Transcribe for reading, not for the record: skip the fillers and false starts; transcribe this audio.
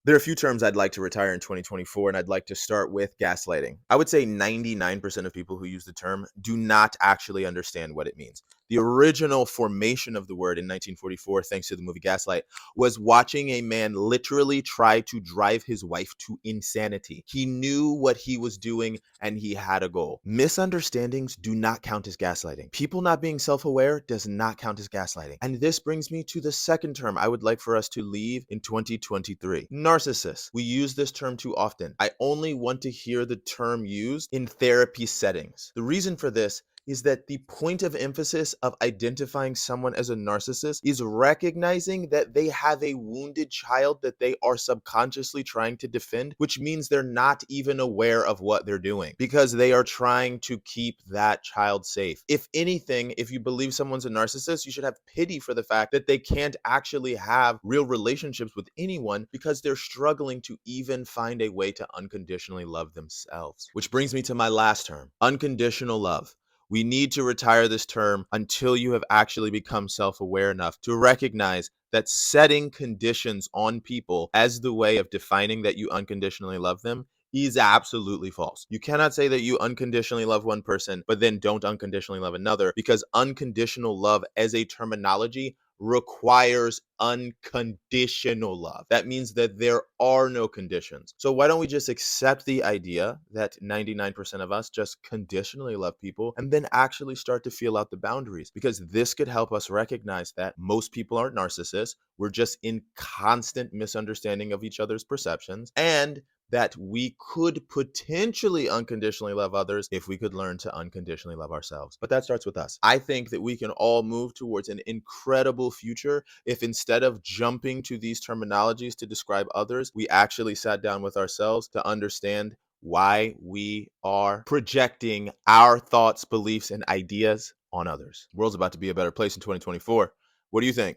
There are a few terms I'd like to retire in 2024, and I'd like to start with gaslighting. I would say 99% of people who use the term do not actually understand what it means. The original formation of the word in 1944, thanks to the movie Gaslight, was watching a man literally try to drive his wife to insanity. He knew what he was doing and he had a goal. Misunderstandings do not count as gaslighting. People not being self-aware does not count as gaslighting. And this brings me to the second term I would like for us to leave in 2023. Narcissist. We use this term too often. I only want to hear the term used in therapy settings. The reason for this is that the point of emphasis of identifying someone as a narcissist is recognizing that they have a wounded child that they are subconsciously trying to defend, which means they're not even aware of what they're doing because they are trying to keep that child safe. If anything, if you believe someone's a narcissist, you should have pity for the fact that they can't actually have real relationships with anyone because they're struggling to even find a way to unconditionally love themselves. Which brings me to my last term, unconditional love. We need to retire this term until you have actually become self-aware enough to recognize that setting conditions on people as the way of defining that you unconditionally love them is absolutely false. You cannot say that you unconditionally love one person, but then don't unconditionally love another, because unconditional love as a terminology requires unconditional love. That means that there are no conditions. So why don't we just accept the idea that 99% of us just conditionally love people and then actually start to feel out the boundaries? Because this could help us recognize that most people aren't narcissists. We're just in constant misunderstanding of each other's perceptions, and that we could potentially unconditionally love others if we could learn to unconditionally love ourselves. But that starts with us. I think that we can all move towards an incredible future if instead of jumping to these terminologies to describe others, we actually sat down with ourselves to understand why we are projecting our thoughts, beliefs, and ideas on others. The world's about to be a better place in 2024. What do you think?